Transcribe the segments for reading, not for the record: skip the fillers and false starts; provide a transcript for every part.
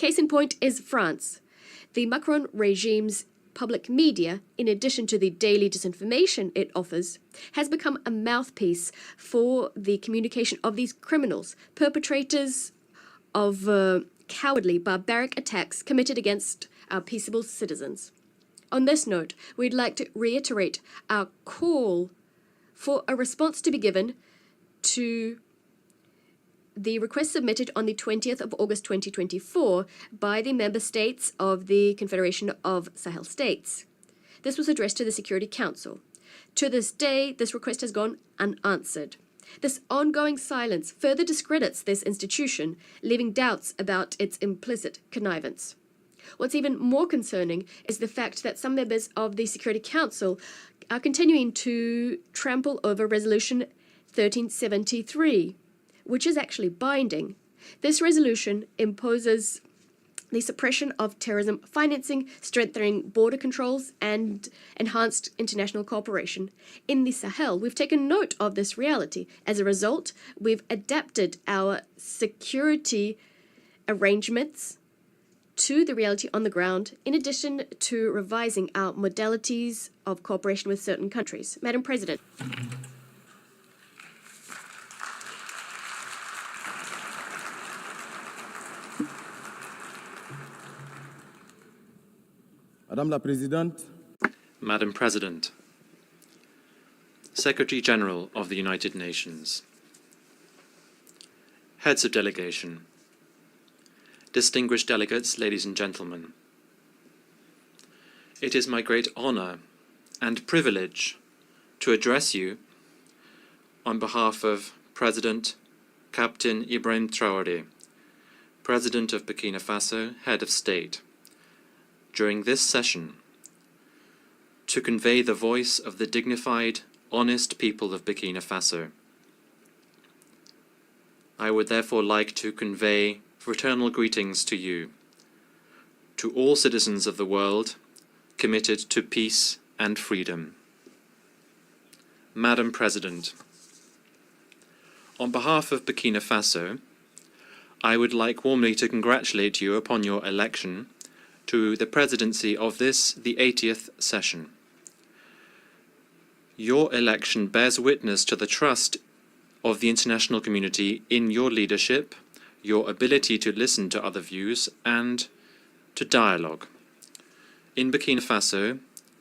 Case in point is France. The Macron regime's public media, in addition to the daily disinformation it offers, has become a mouthpiece for the communication of these criminals, perpetrators of cowardly, barbaric attacks committed against our peaceable citizens. On this note, we'd like to reiterate our call for a response to be given to the request submitted on the 20th of August 2024 by the member states of the Confederation of Sahel States. This was addressed to the Security Council. To this day, this request has gone unanswered. This ongoing silence further discredits this institution, leaving doubts about its implicit connivance. What's even more concerning is the fact that some members of the Security Council are continuing to trample over Resolution 1373, which is actually binding. This resolution imposes the suppression of terrorism financing, strengthening border controls, and enhanced international cooperation. In the Sahel, we've taken note of this reality. As a result, we've adapted our security arrangements to the reality on the ground, in addition to revising our modalities of cooperation with certain countries. Madam President. Madame la Présidente. Madam President, Secretary General of the United Nations, Heads of Delegation, distinguished delegates, ladies and gentlemen, it is my great honor and privilege to address you on behalf of President Captain Ibrahim Traoré, President of Burkina Faso, Head of State, during this session, to convey the voice of the dignified, honest people of Burkina Faso. I would therefore like to convey fraternal greetings to you, to all citizens of the world committed to peace and freedom. Madam President, on behalf of Burkina Faso, I would like warmly to congratulate you upon your election to the presidency of this, the 80th session. Your election bears witness to the trust of the international community in your leadership, your ability to listen to other views, and to dialogue. In Burkina Faso,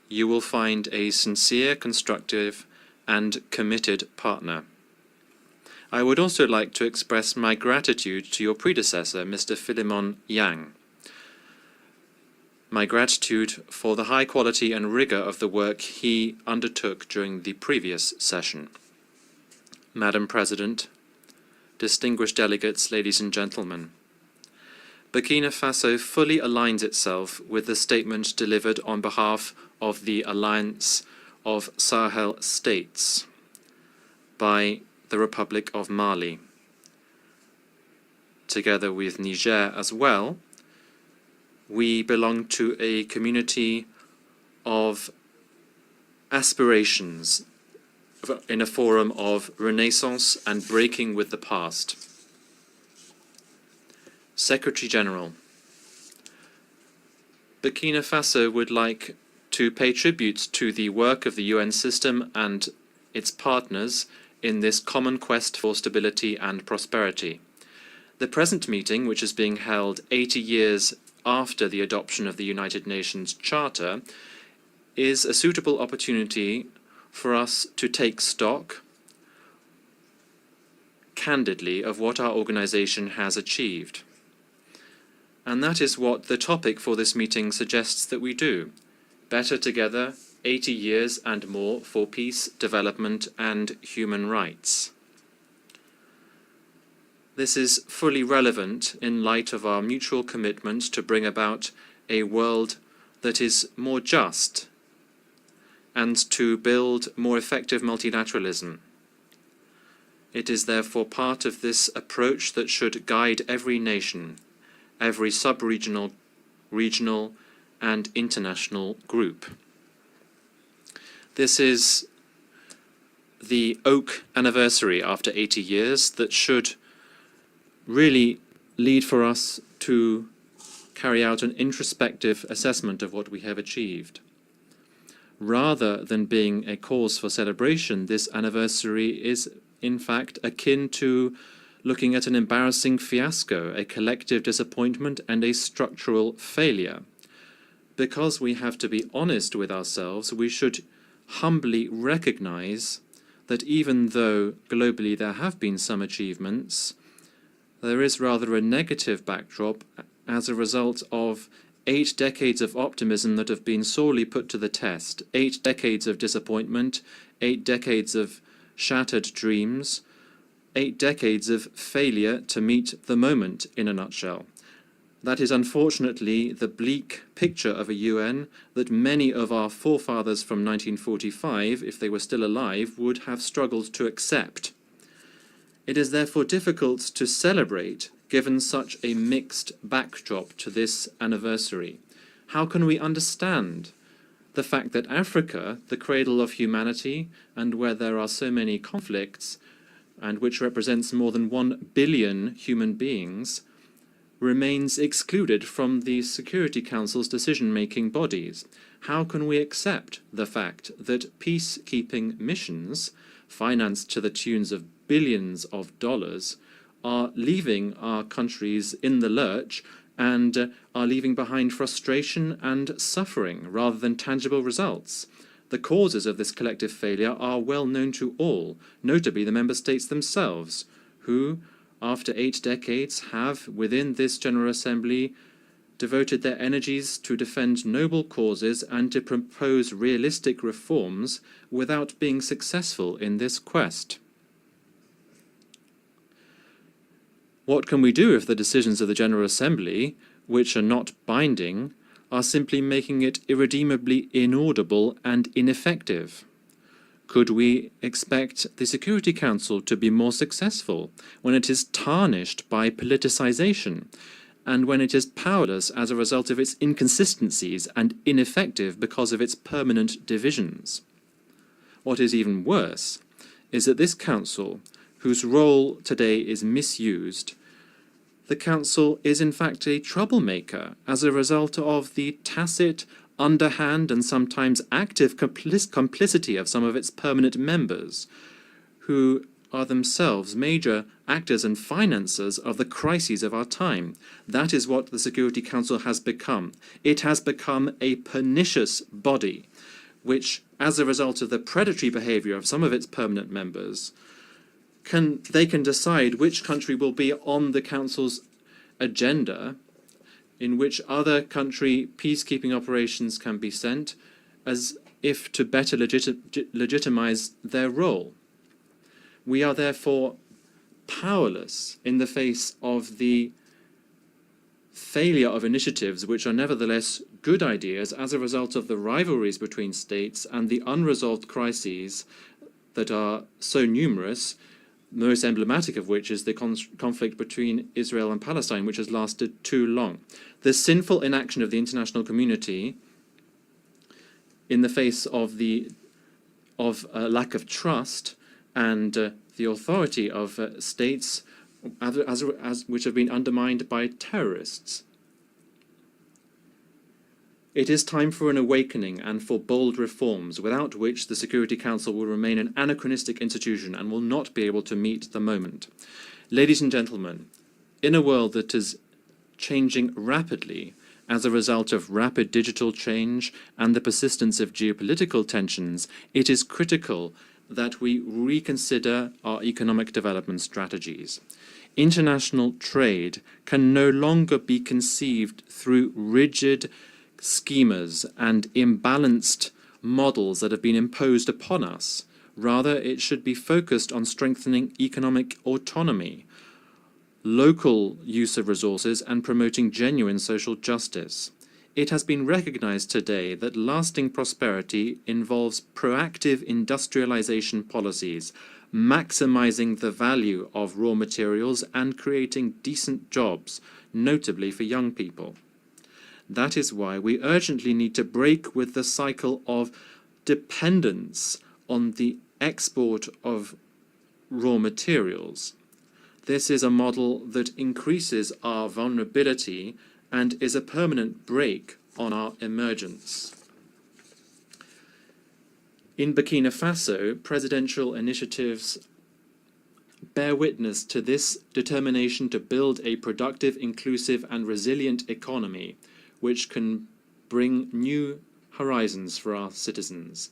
you will find a sincere, constructive, and committed partner. I would also like to express my gratitude to your predecessor, Mr. Philemon Yang. My gratitude for the high quality and rigor of the work he undertook during the previous session. Madam President, distinguished delegates, ladies and gentlemen, Burkina Faso fully aligns itself with the statement delivered on behalf of the Alliance of Sahel States by the Republic of Mali, together with Niger as well. We belong to a community of aspirations in a forum of renaissance and breaking with the past. Secretary General, Burkina Faso would like to pay tribute to the work of the UN system and its partners in this common quest for stability and prosperity. The present meeting, which is being held 80 years after the adoption of the United Nations Charter, is a suitable opportunity for us to take stock candidly of what our organization has achieved. And that is what the topic for this meeting suggests that we do. Better together, 80 years and more for peace, development, and human rights. This is fully relevant in light of our mutual commitment to bring about a world that is more just and to build more effective multilateralism. It is therefore part of this approach that should guide every nation, every sub-regional, regional, and international group. This is the oak anniversary after 80 years that should really lead for us to carry out an introspective assessment of what we have achieved. Rather than being a cause for celebration, this anniversary is in fact akin to looking at an embarrassing fiasco, a collective disappointment and a structural failure. Because we have to be honest with ourselves, we should humbly recognize that even though globally there have been some achievements, there is rather a negative backdrop as a result of 8 decades of optimism that have been sorely put to the test, 8 decades of disappointment, 8 decades of shattered dreams, 8 decades of failure to meet the moment, in a nutshell. That is unfortunately the bleak picture of a UN that many of our forefathers from 1945, if they were still alive, would have struggled to accept. It is therefore difficult to celebrate given such a mixed backdrop to this anniversary. How can we understand the fact that Africa, the cradle of humanity, and where there are so many conflicts, and which represents more than 1 billion human beings, remains excluded from the Security Council's decision-making bodies? How can we accept the fact that peacekeeping missions, financed to the tunes of billions of dollars, are leaving our countries in the lurch and are leaving behind frustration and suffering rather than tangible results? The causes of this collective failure are well known to all, notably the member states themselves, who, after 8 decades, have, within this General Assembly, devoted their energies to defend noble causes and to propose realistic reforms without being successful in this quest. What can we do if the decisions of the General Assembly, which are not binding, are simply making it irredeemably inaudible and ineffective? Could we expect the Security Council to be more successful when it is tarnished by politicization and when it is powerless as a result of its inconsistencies and ineffective because of its permanent divisions? What is even worse is that this Council, whose role today is misused, the Council is in fact a troublemaker as a result of the tacit, underhand and sometimes active complicity of some of its permanent members, who are themselves major actors and financiers of the crises of our time. That is what the Security Council has become. It has become a pernicious body, which, as a result of the predatory behavior of some of its permanent members, they can decide which country will be on the Council's agenda, in which other country peacekeeping operations can be sent, as if to better legitimize their role. We are therefore powerless in the face of the failure of initiatives which are nevertheless good ideas as a result of the rivalries between states and the unresolved crises that are so numerous, the most emblematic of which is the conflict between Israel and Palestine, which has lasted too long. The sinful inaction of the international community in the face of a lack of trust and the authority of states which have been undermined by terrorists. It is time for an awakening and for bold reforms, without which the Security Council will remain an anachronistic institution and will not be able to meet the moment. Ladies and gentlemen, in a world that is changing rapidly as a result of rapid digital change and the persistence of geopolitical tensions, it is critical that we reconsider our economic development strategies. International trade can no longer be conceived through rigid schemas and imbalanced models that have been imposed upon us. Rather, it should be focused on strengthening economic autonomy, local use of resources, and promoting genuine social justice. It has been recognized today that lasting prosperity involves proactive industrialization policies, maximizing the value of raw materials and creating decent jobs, notably for young people. That is why we urgently need to break with the cycle of dependence on the export of raw materials. This is a model that increases our vulnerability and is a permanent brake on our emergence. In Burkina Faso, presidential initiatives bear witness to this determination to build a productive, inclusive, and resilient economy which can bring new horizons for our citizens.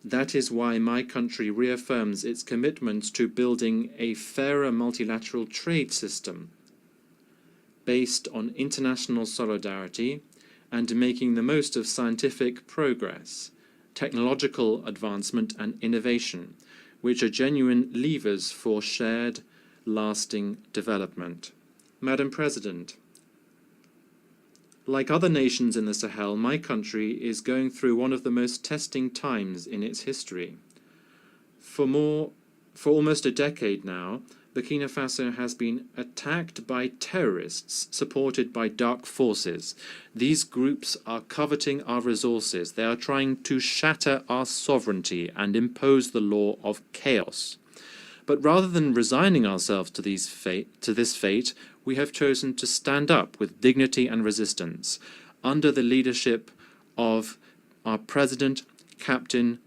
That is why my country reaffirms its commitment to building a fairer multilateral trade system based on international solidarity and making the most of scientific progress, technological advancement, and innovation, which are genuine levers for shared, lasting development. Madam President, like other nations in the Sahel, my country is going through one of the most testing times in its history. For almost a decade now, Burkina Faso has been attacked by terrorists supported by dark forces. These groups are coveting our resources. They are trying to shatter our sovereignty and impose the law of chaos. But rather than resigning ourselves to this fate, we have chosen to stand up with dignity and resistance under the leadership of our President, Captain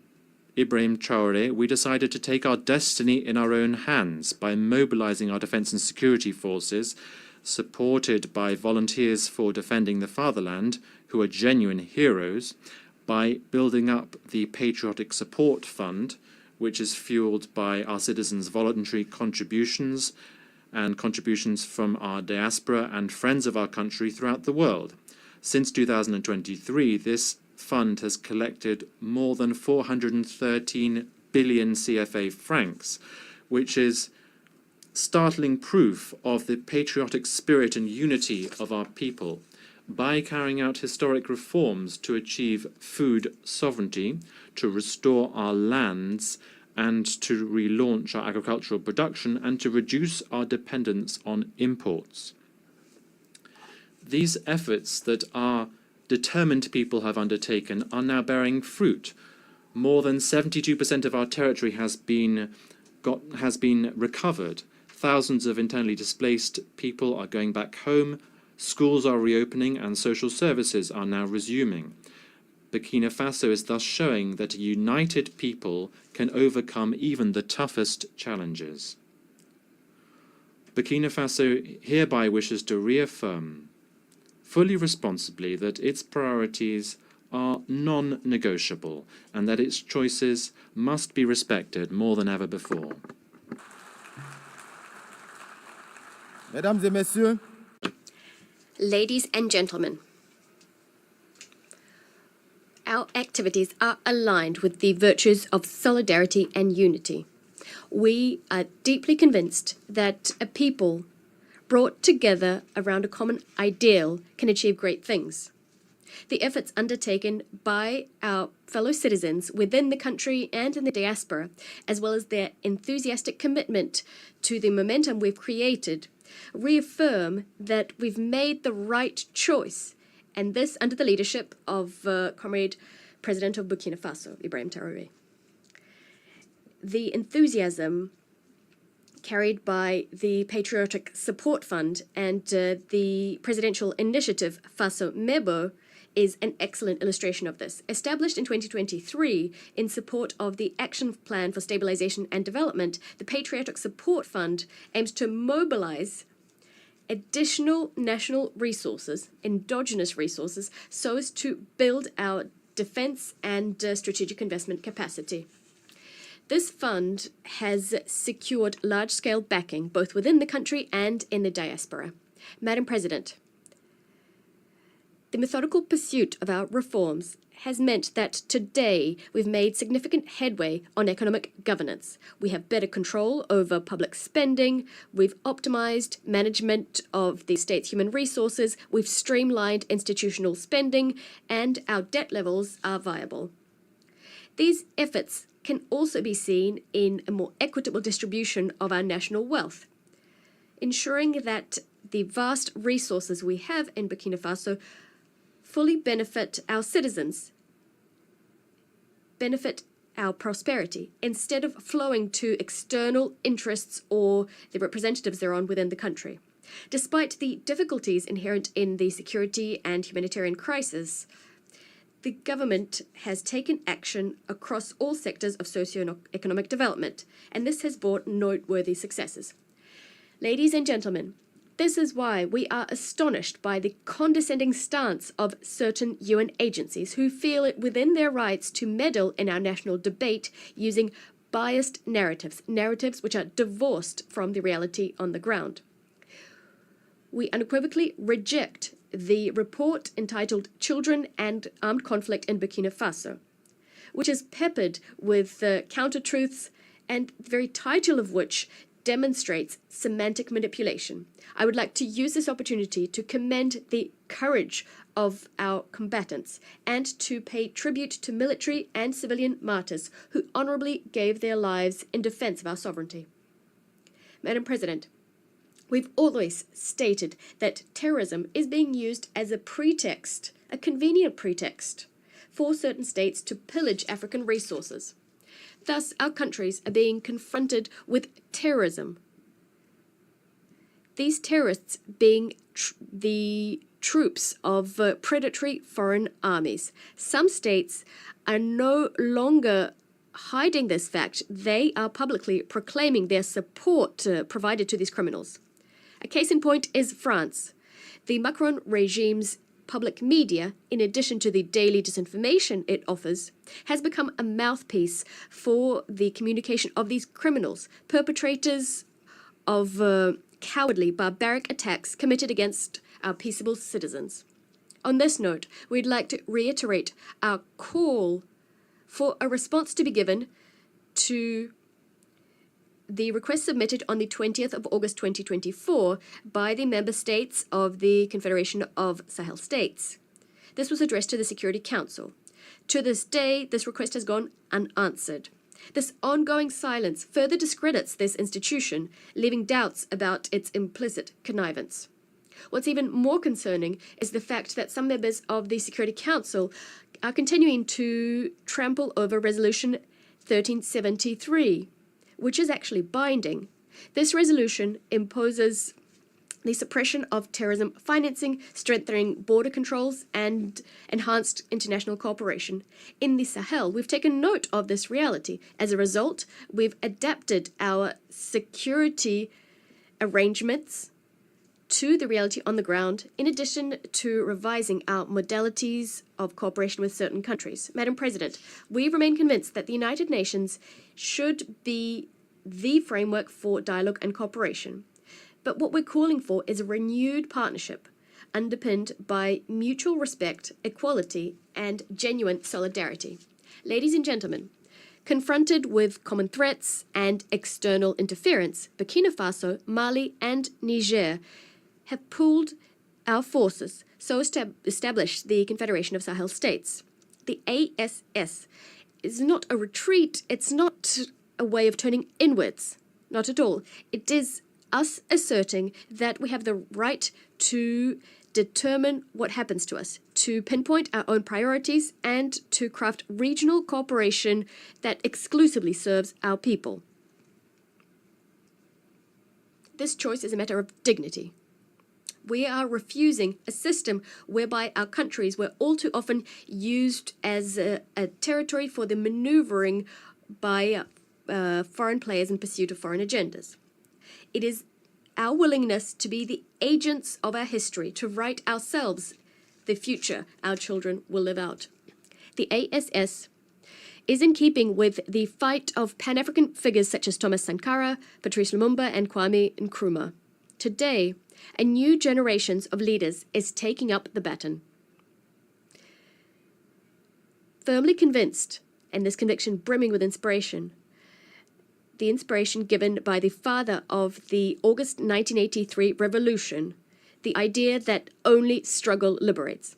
Ibrahim Traoré. We decided to take our destiny in our own hands by mobilizing our defense and security forces, supported by volunteers for defending the fatherland, who are genuine heroes, by building up the Patriotic Support Fund, which is fueled by our citizens' voluntary contributions and contributions from our diaspora and friends of our country throughout the world. Since 2023, this fund has collected more than 413 billion CFA francs, which is startling proof of the patriotic spirit and unity of our people. By carrying out historic reforms to achieve food sovereignty, to restore our lands, and to relaunch our agricultural production, and to reduce our dependence on imports. These efforts that our determined people have undertaken are now bearing fruit. More than 72% of our territory has been recovered. Thousands of internally displaced people are going back home. Schools are reopening and social services are now resuming. Burkina Faso is thus showing that a united people can overcome even the toughest challenges. Burkina Faso hereby wishes to reaffirm fully responsibly that its priorities are non-negotiable and that its choices must be respected more than ever before. Mesdames et messieurs, Ladies and gentlemen, our activities are aligned with the virtues of solidarity and unity. We are deeply convinced that a people brought together around a common ideal can achieve great things. The efforts undertaken by our fellow citizens within the country and in the diaspora, as well as their enthusiastic commitment to the momentum we've created, reaffirm that we've made the right choice, and this under the leadership of Comrade President of Burkina Faso, Ibrahim Traoré. The enthusiasm carried by the Patriotic Support Fund and the presidential initiative Faso Mebo is an excellent illustration of this. Established in 2023 in support of the Action Plan for Stabilization and Development, the Patriotic Support Fund aims to mobilize additional national resources, endogenous resources, so as to build our defense and strategic investment capacity. This fund has secured large-scale backing both within the country and in the diaspora. Madam President, the methodical pursuit of our reforms has meant that today we've made significant headway on economic governance. We have better control over public spending, we've optimized management of the state's human resources, we've streamlined institutional spending, and our debt levels are viable. These efforts can also be seen in a more equitable distribution of our national wealth, ensuring that the vast resources we have in Burkina Faso fully benefit our citizens, benefit our prosperity, instead of flowing to external interests or the representatives thereon within the country. Despite the difficulties inherent in the security and humanitarian crisis, the government has taken action across all sectors of socio-economic development, and this has brought noteworthy successes. Ladies and gentlemen, this is why we are astonished by the condescending stance of certain UN agencies who feel it within their rights to meddle in our national debate using biased narratives which are divorced from the reality on the ground. We unequivocally reject the report entitled Children and Armed Conflict in Burkina Faso, which is peppered with counter-truths and the very title of which demonstrates semantic manipulation. I would like to use this opportunity to commend the courage of our combatants and to pay tribute to military and civilian martyrs who honorably gave their lives in defense of our sovereignty. Madam President, we've always stated that terrorism is being used as a pretext, a convenient pretext, for certain states to pillage African resources. Thus, our countries are being confronted with terrorism. These terrorists being the troops of predatory foreign armies. Some states are no longer hiding this fact. They are publicly proclaiming their support provided to these criminals. A case in point is France. The Macron regime's public media, in addition to the daily disinformation it offers, has become a mouthpiece for the communication of these criminals, perpetrators of cowardly, barbaric attacks committed against our peaceable citizens. On this note, we'd like to reiterate our call for a response to be given to the request submitted on the 20th of August 2024 by the member states of the Confederation of Sahel States. This was addressed to the Security Council. To this day, this request has gone unanswered. This ongoing silence further discredits this institution, leaving doubts about its implicit connivance. What's even more concerning is the fact that some members of the Security Council are continuing to trample over Resolution 1373, which is actually binding. This resolution imposes the suppression of terrorism financing, strengthening border controls, and enhanced international cooperation. In the Sahel, we've taken note of this reality. As a result, we've adapted our security arrangements to the reality on the ground, in addition to revising our modalities of cooperation with certain countries. Madam President, we remain convinced that the United Nations should be the framework for dialogue and cooperation. But what we're calling for is a renewed partnership underpinned by mutual respect, equality, and genuine solidarity. Ladies and gentlemen, confronted with common threats and external interference, Burkina Faso, Mali, and Niger have pooled our forces so as to establish the Confederation of Sahel States. The AES is not a retreat, it's not a way of turning inwards, not at all. It is us asserting that we have the right to determine what happens to us, to pinpoint our own priorities, and to craft regional cooperation that exclusively serves our people. This choice is a matter of dignity. We are refusing a system whereby our countries were all too often used as a territory for the maneuvering by foreign players in pursuit of foreign agendas. It is our willingness to be the agents of our history, to write ourselves the future our children will live out. The AES is in keeping with the fight of Pan-African figures such as Thomas Sankara, Patrice Lumumba, and Kwame Nkrumah. Today, a new generation of leaders is taking up the baton. Firmly convinced, and this conviction brimming with inspiration, the inspiration given by the father of the August 1983 revolution, the idea that only struggle liberates.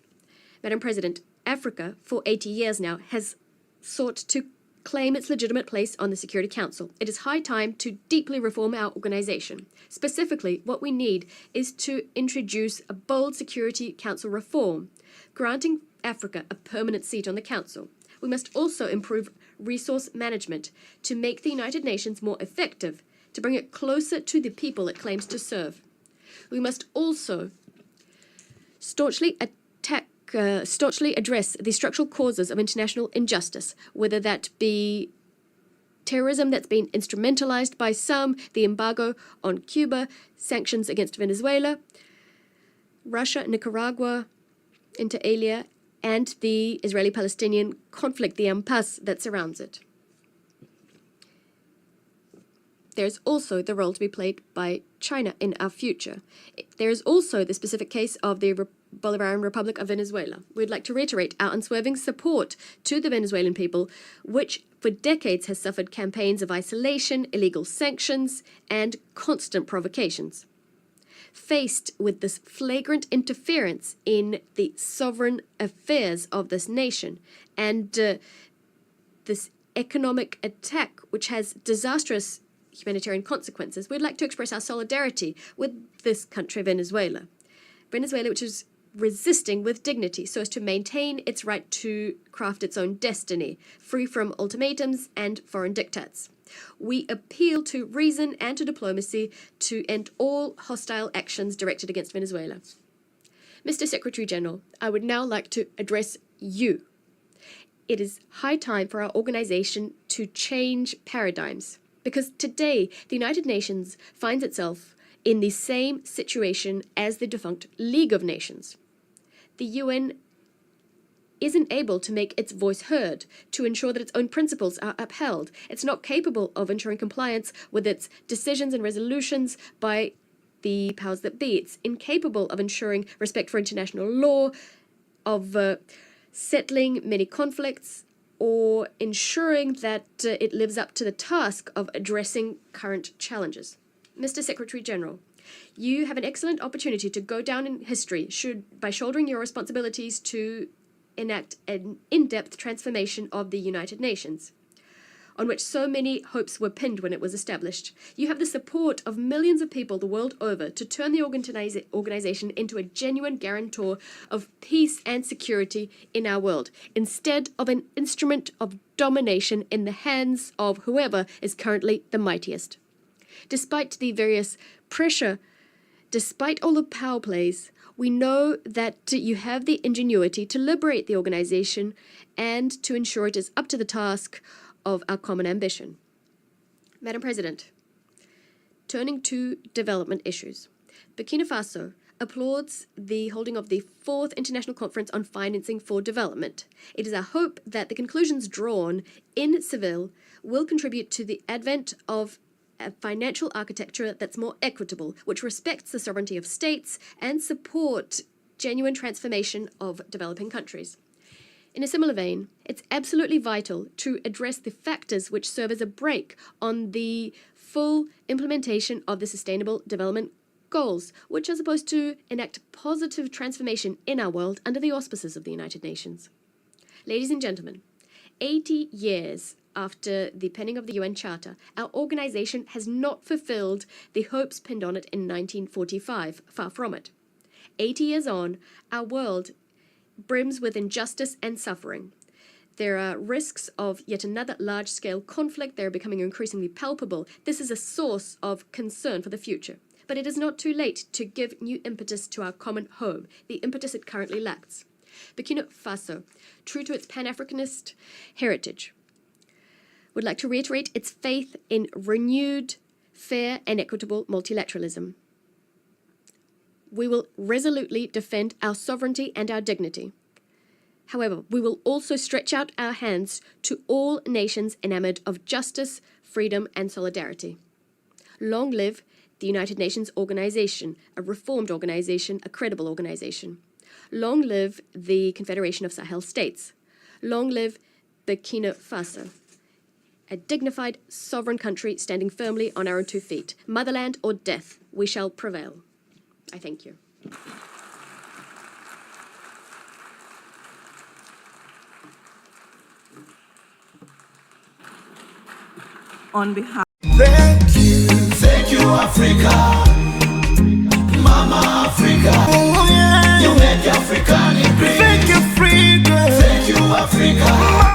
Madam President, Africa, for 80 years now, has sought to claim its legitimate place on the Security Council. It is high time to deeply reform our organization. Specifically, what we need is to introduce a bold Security Council reform, granting Africa a permanent seat on the Council. We must also improve resource management to make the United Nations more effective, to bring it closer to the people it claims to serve. We must also staunchly address the structural causes of international injustice, whether that be terrorism that's been instrumentalized by some, the embargo on Cuba, sanctions against Venezuela, Russia, Nicaragua, inter alia, and the Israeli-Palestinian conflict, the impasse that surrounds it. There's also the role to be played by China in our future. There's also the specific case of the Bolivarian Republic of Venezuela. We'd like to reiterate our unswerving support to the Venezuelan people, which for decades has suffered campaigns of isolation, illegal sanctions, and constant provocations. Faced with this flagrant interference in the sovereign affairs of this nation and this economic attack, which has disastrous humanitarian consequences, we'd like to express our solidarity with this country, Venezuela. Venezuela, which is resisting with dignity so as to maintain its right to craft its own destiny, free from ultimatums and foreign diktats. We appeal to reason and to diplomacy to end all hostile actions directed against Venezuela. Mr. Secretary General, I would now like to address you. It is high time for our organization to change paradigms, because today the United Nations finds itself in the same situation as the defunct League of Nations. The UN isn't able to make its voice heard, to ensure that its own principles are upheld. It's not capable of ensuring compliance with its decisions and resolutions by the powers that be. It's incapable of ensuring respect for international law, of settling many conflicts, or ensuring that it lives up to the task of addressing current challenges. Mr. Secretary General, you have an excellent opportunity to go down in history by shouldering your responsibilities to enact an in-depth transformation of the United Nations, on which so many hopes were pinned when it was established. You have the support of millions of people the world over to turn the organization into a genuine guarantor of peace and security in our world, instead of an instrument of domination in the hands of whoever is currently the mightiest. Despite the various pressure, despite all the power plays, we know that you have the ingenuity to liberate the organization and to ensure it is up to the task of our common ambition. Madam President, turning to development issues, Burkina Faso applauds the holding of the 4th International Conference on Financing for Development. It is our hope that the conclusions drawn in Seville will contribute to the advent of a financial architecture that's more equitable, which respects the sovereignty of states and support genuine transformation of developing countries. In a similar vein, it's absolutely vital to address the factors which serve as a brake on the full implementation of the Sustainable Development Goals, which are supposed to enact positive transformation in our world under the auspices of the United Nations. Ladies and gentlemen, 80 years after the penning of the UN Charter, our organization has not fulfilled the hopes pinned on it in 1945, far from it. 80 years on, our world brims with injustice and suffering. There are risks of yet another large-scale conflict. They are becoming increasingly palpable. This is a source of concern for the future. But it is not too late to give new impetus to our common home, the impetus it currently lacks. Burkina Faso, true to its Pan-Africanist heritage, would like to reiterate its faith in renewed, fair and equitable multilateralism. We will resolutely defend our sovereignty and our dignity. However, we will also stretch out our hands to all nations enamored of justice, freedom and solidarity. Long live the United Nations organization, a reformed organization, a credible organization. Long live the Confederation of Sahel States. Long live Burkina Faso, a dignified, sovereign country standing firmly on our own 2 feet. Motherland or death, we shall prevail. I thank you. On behalf. Thank you, Africa, Mama Africa. Oh, yeah. You make Africa great. Thank you, freedom. Thank you, Africa.